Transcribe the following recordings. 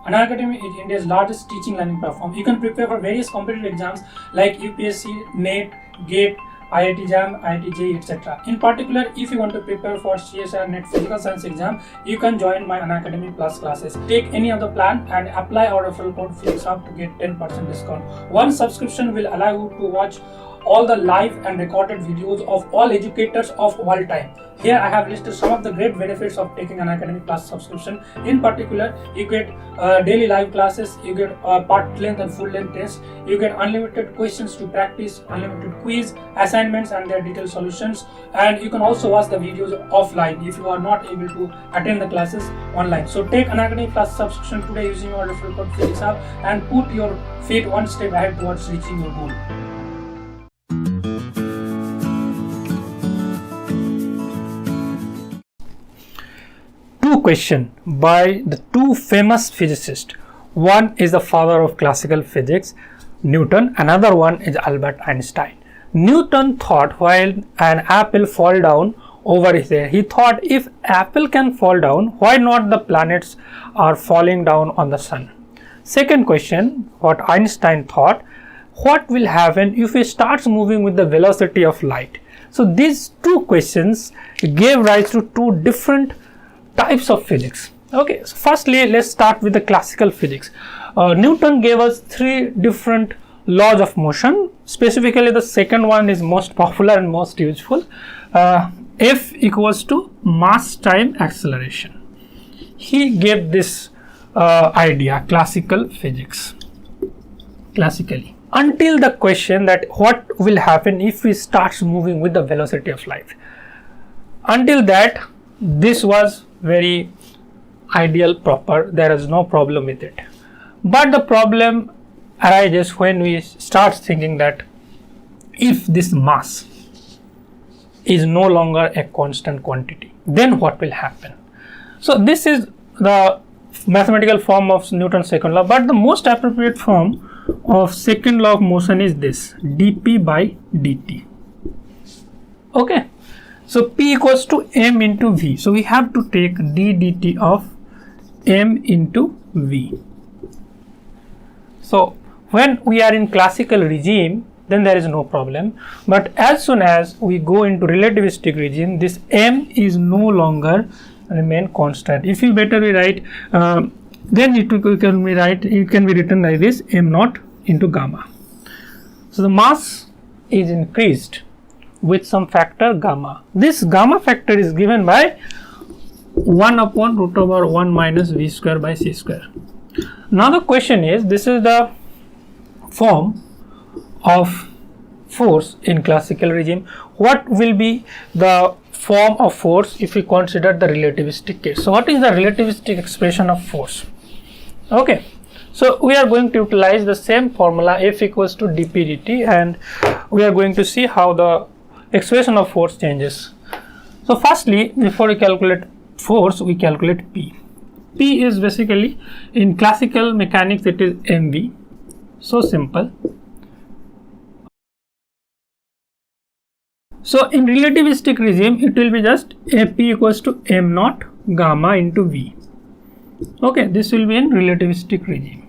Unacademy is India's largest teaching learning platform. You can prepare for various competitive exams like UPSC, NET, GATE, IIT JAM, IIT JEE, etc. In particular, if you want to prepare for CSR NET Physical Science exam, you can join my Unacademy Plus classes. Take any of the plan and apply our referral code PHYSICSHUB to get 10% discount. One subscription will allow you to watch all the live and recorded videos of all educators of all time. Here I have listed some of the great benefits of taking an Unacademy Plus subscription. In particular, you get daily live classes, you get part length and full length tests, you get unlimited questions to practice, unlimited quiz, assignments and their detailed solutions, and you can also watch the videos offline if you are not able to attend the classes online. So take an Unacademy Plus subscription today using our referral code PHYSICSHUB and put your feet one step ahead towards reaching your goal. Two questions by the two famous physicists. One is the father of classical physics, Newton. Another one is Albert Einstein. Newton thought while an apple fall down over his head, he thought if apple can fall down, why not the planets are falling down on the sun? Second question, what Einstein thought, what will happen if it starts moving with the velocity of light? So these two questions gave rise to two different types of physics. Okay, so firstly let's start with the classical physics. Newton gave us three different laws of motion. Specifically the second one is most popular and most useful. F equals to mass time acceleration. He gave this idea, classical physics, classically, until the question that what will happen if we start moving with the velocity of light. Until that, this was very ideal, proper, there is no problem with it. But the problem arises when we start thinking that if this mass is no longer a constant quantity, then what will happen? So this is the mathematical form of Newton's second law, but the most appropriate form of second law of motion is this, dp by dt. Okay, so P equals to m into v. So we have to take d dt of m into v. So when we are in classical regime, then there is no problem. But as soon as we go into relativistic regime, this m is no longer remain constant. If you better we write, then it can be written like this, m naught into gamma. So the mass is increased with some factor gamma. This gamma factor is given by 1 upon root over 1 minus v square by c square. Now the question is, this is the form of force in classical regime. What will be the form of force if we consider the relativistic case? So what is the relativistic expression of force? Okay, so we are going to utilize the same formula, F equals to dp dt, and we are going to see how the expression of force changes. So firstly, before we calculate force, we calculate P. P is basically, in classical mechanics, it is mv. So simple. So in relativistic regime, it will be just P equals to m naught gamma into v. Okay, this will be in relativistic regime.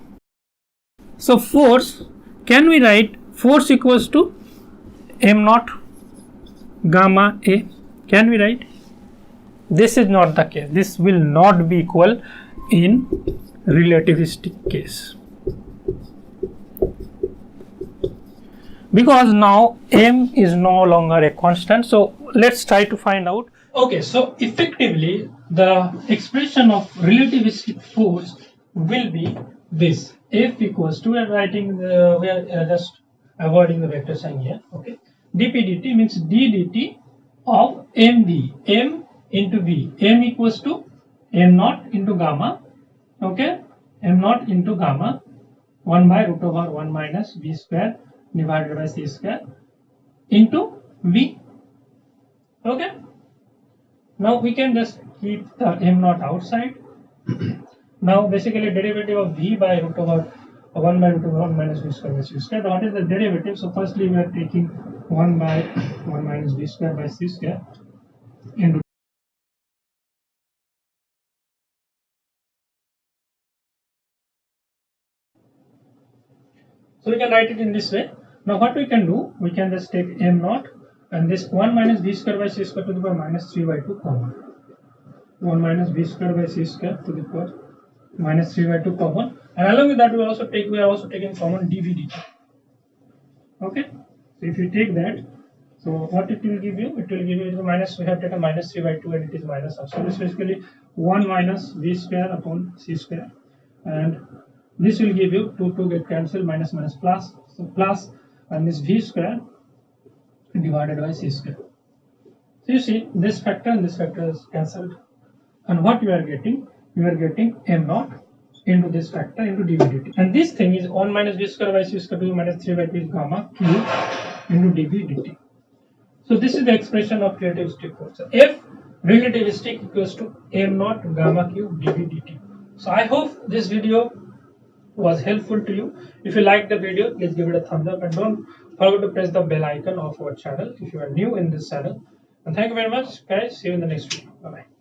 So force, can we write force equals to m naught gamma a? Can we write? This is not the case. This will not be equal in relativistic case, because now m is no longer a constant. So let's try to find out. Okay, so effectively the expression of relativistic force will be this, F equals to, we are writing we are just avoiding the vector sign here. Okay, dp dt means d dt of mv, m into v. M equals to m naught into gamma. Okay, m naught into gamma 1 by root over 1 minus v square divided by c square into v. Okay, now we can just keep the m naught outside. Now basically derivative of v by root over 1 by root over 1 minus v square by c square. What is the derivative? So firstly we are taking 1 by 1 minus v square by c square into So we can write it in this way. Now what we can do, we can just take m naught and this 1 minus b square by c square to the power minus 3 by 2 common. 1 minus b square by c square to the power minus 3 by 2 common, and along with that we are also taking common dv dt. Okay, so if you take that, so what it will give you? It will give you minus, we have taken minus 3 by 2 and it is minus half. So this is basically 1 minus v square upon c square, and this will give you 2 get cancelled, minus minus plus, so plus, and this v square divided by c square. So you see this factor and this factor is cancelled, and what you are getting? You are getting m naught into this factor into dv dt, and this thing is 1 minus v square by c square to the minus 3 by 2 gamma cube into dv dt. So this is the expression of relativistic force. F relativistic equals to m naught gamma cube dv dt. So I hope this video was helpful to you. If you like the video, please give it a thumbs up and don't forget to press the bell icon of our channel if you are new in this channel. And thank you very much, guys. See you in the next video. Bye bye.